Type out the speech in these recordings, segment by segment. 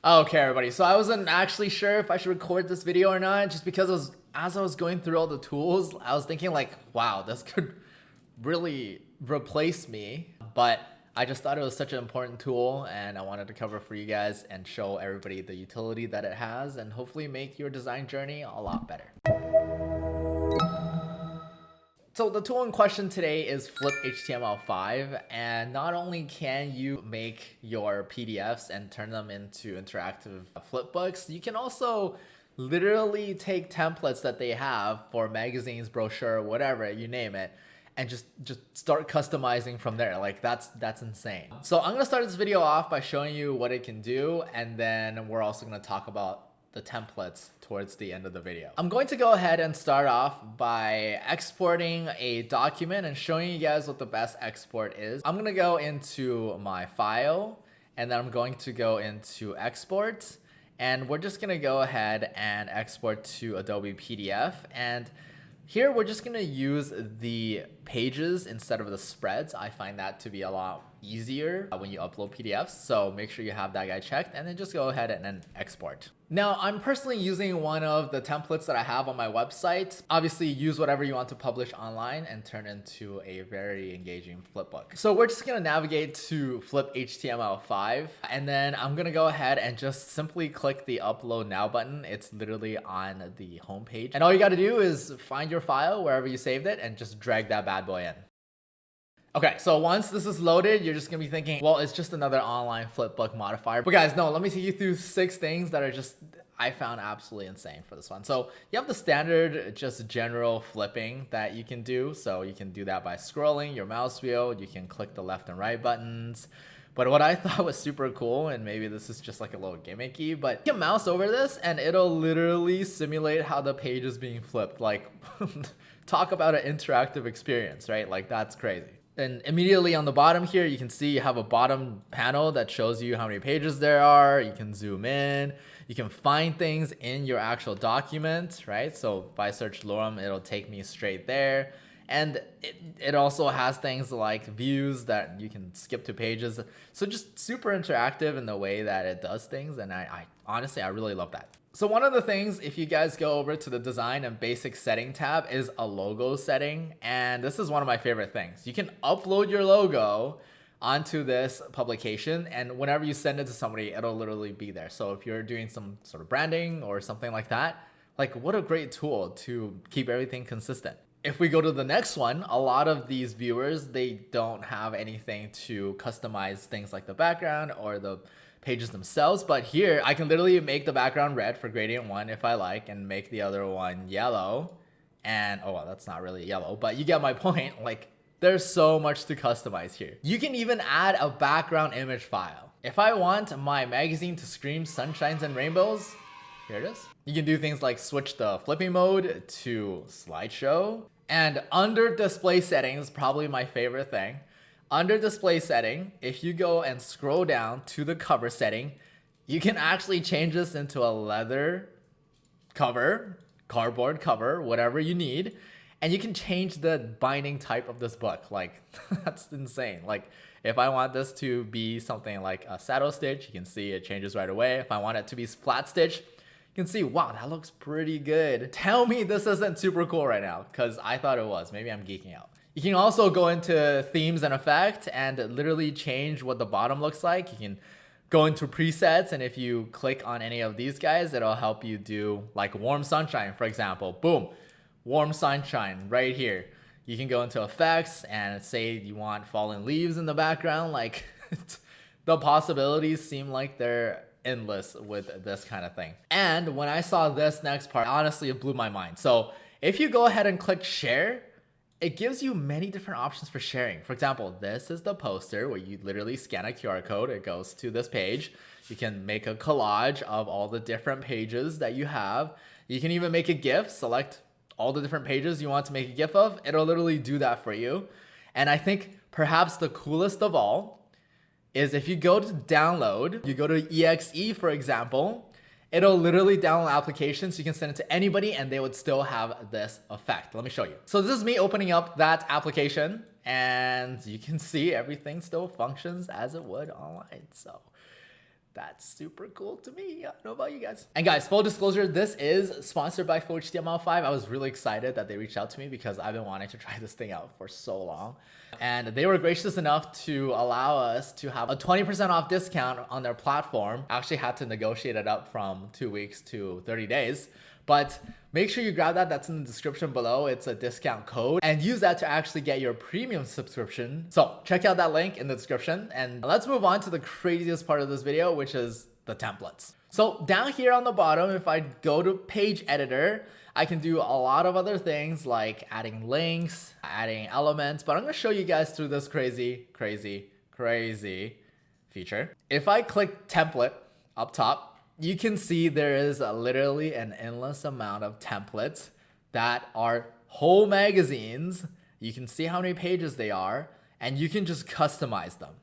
Okay, everybody. So I wasn't actually sure if I should record this video or not, just because as I was going through all the tools, I was thinking like, wow, this could really replace me. But I just thought it was such an important tool, and I wanted to cover it for you guys and show everybody the utility that it has, and hopefully make your design journey a lot better. So the tool in question today is Flip HTML5, and not only can you make your PDFs and turn them into interactive flipbooks, you can also literally take templates that they have for magazines, brochure, whatever, you name it, and just start customizing from there. Like that's insane. So I'm gonna start this video off by showing you what it can do, and then we're also gonna talk about the templates towards the end of the video. I'm going to go ahead and start off by exporting a document and showing you guys what the best export is. I'm gonna go into my file, and then I'm going to go into export, and we're just gonna go ahead and export to Adobe PDF. And here we're just gonna use the pages instead of the spreads. I find that to be a lot easier when you upload PDFs, so make sure you have that guy checked, and then just go ahead and then export. Now, I'm personally using one of the templates that I have on my website. Obviously, use whatever you want to publish online and turn into a very engaging flipbook. So we're just gonna navigate to Flip HTML5, and then I'm gonna go ahead and just simply click the Upload Now button. It's literally on the home page. And all you gotta do is find your file wherever you saved it and just drag that bad boy in. Okay, so once this is loaded, you're just gonna be thinking, well, it's just another online flipbook modifier. But guys, no, let me take you through 6 things that are just, I found absolutely insane for this one. So you have the standard, just general flipping that you can do. So you can do that by scrolling your mouse wheel. You can click the left and right buttons. But what I thought was super cool, and maybe this is just like a little gimmicky, but you can mouse over this and it'll literally simulate how the page is being flipped. Like, talk about an interactive experience, right? Like, that's crazy. And immediately on the bottom here, you can see you have a bottom panel that shows you how many pages there are. You can zoom in. You can find things in your actual document, right? So if I search lorem, it'll take me straight there. And it also has things like views that you can skip to pages. So just super interactive in the way that it does things. And I honestly, I really love that. So one of the things, if you guys go over to the design and basic setting tab, is a logo setting. And this is one of my favorite things. You can upload your logo onto this publication, and whenever you send it to somebody, it'll literally be there. So if you're doing some sort of branding or something like that, like, what a great tool to keep everything consistent. If we go to the next one, a lot of these viewers, they don't have anything to customize things like the background or the pages themselves. But here, I can literally make the background red for gradient 1 if I like, and make the other one yellow. And, oh, well, that's not really yellow, but you get my point. Like, there's so much to customize here. You can even add a background image file. If I want my magazine to scream sunshines and rainbows, here it is. You can do things like switch the flipping mode to slideshow. And under display settings, probably my favorite thing. Under display setting, if you go and scroll down to the cover setting, you can actually change this into a leather cover, cardboard cover, whatever you need. And you can change the binding type of this book. Like, that's insane. Like, if I want this to be something like a saddle stitch, you can see it changes right away. If I want it to be flat stitch, you can see, wow, that looks pretty good. Tell me this isn't super cool right now, because I thought it was. Maybe I'm geeking out. You can also go into themes and effect and literally change what the bottom looks like. You can go into presets, and if you click on any of these guys, it'll help you do like warm sunshine, for example. Boom, warm sunshine right here. You can go into effects and say you want fallen leaves in the background. Like, the possibilities seem like they're endless with this kind of thing. And when I saw this next part, honestly, it blew my mind. So if you go ahead and click share, it gives you many different options for sharing. For example, this is the poster where you literally scan a QR code. It goes to this page. You can make a collage of all the different pages that you have. You can even make a GIF, select all the different pages you want to make a GIF of. It'll literally do that for you. And I think perhaps the coolest of all is if you go to download, you go to EXE, for example, it'll literally download applications. You can send it to anybody and they would still have this effect. Let me show you. So this is me opening up that application, and you can see everything still functions as it would online. So That's super cool to me. I don't know about you guys. And guys, full disclosure, this is sponsored by Full HTML5. I was really excited that they reached out to me because I've been wanting to try this thing out for so long. And they were gracious enough to allow us to have a 20% off discount on their platform. I actually had to negotiate it up from 2 weeks to 30 days. But make sure you grab that. That's in the description below. It's a discount code and use that to actually get your premium subscription. So check out that link in the description and let's move on to the craziest part of this video, which is the templates. So down here on the bottom, if I go to page editor, I can do a lot of other things like adding links, adding elements, but I'm going to show you guys through this crazy feature. If I click template up top, you can see there is literally an endless amount of templates that are whole magazines. You can see how many pages they are, and you can just customize them.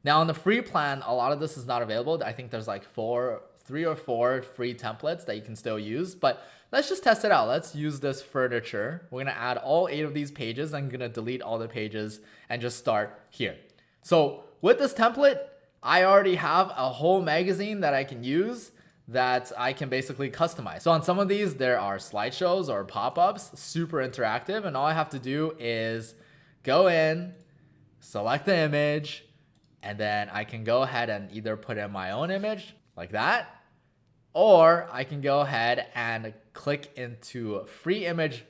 Now on the free plan, a lot of this is not available. I think there's like 3 or 4 free templates that you can still use, but let's just test it out. Let's use this furniture. We're gonna add all 8 of these pages. I'm gonna delete all the pages and just start here. So with this template, I already have a whole magazine that I can use that I can basically customize. So on some of these, there are slideshows or pop-ups, super interactive, and all I have to do is go in, select the image, and then I can go ahead and either put in my own image like that, or I can go ahead and click into free image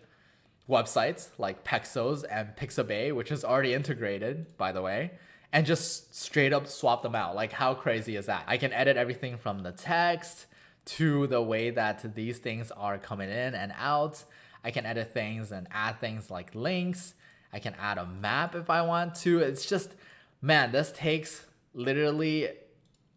websites like Pexels and Pixabay, which is already integrated, by the way, and just straight up swap them out. Like, how crazy is that? I can edit everything from the text to the way that these things are coming in and out. I can edit things and add things like links. I can add a map if I want to. It's just, man, this takes literally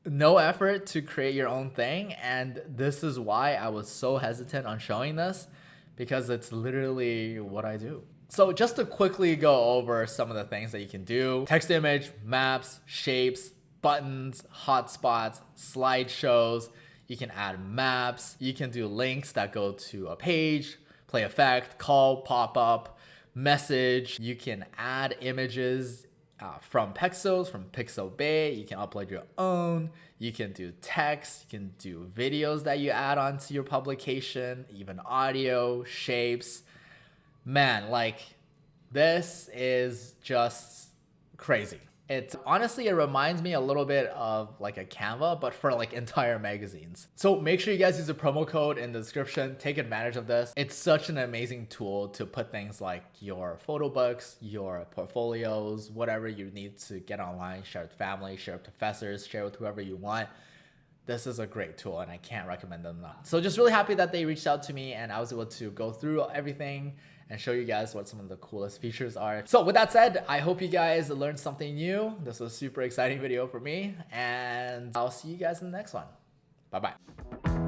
no effort to create your own thing. And this is why I was so hesitant on showing this, because it's literally what I do. So just to quickly go over some of the things that you can do: text to image, maps, shapes, buttons, hotspots, slideshows. You can add maps. You can do links that go to a page, play effect, call, pop-up, message. You can add images from Pexels, from Pixabay. You can upload your own. You can do text. You can do videos that you add onto your publication, even audio, shapes. Man, like, this is just crazy. It honestly, it reminds me a little bit of like a Canva, but for like entire magazines. So make sure you guys use the promo code in the description. Take advantage of this. It's such an amazing tool to put things like your photo books, your portfolios, whatever you need to get online, share with family, share with professors, share with whoever you want. This is a great tool and I can't recommend them enough. So just really happy that they reached out to me and I was able to go through everything and show you guys what some of the coolest features are. So with that said, I hope you guys learned something new. This was a super exciting video for me, and I'll see you guys in the next one. Bye-bye.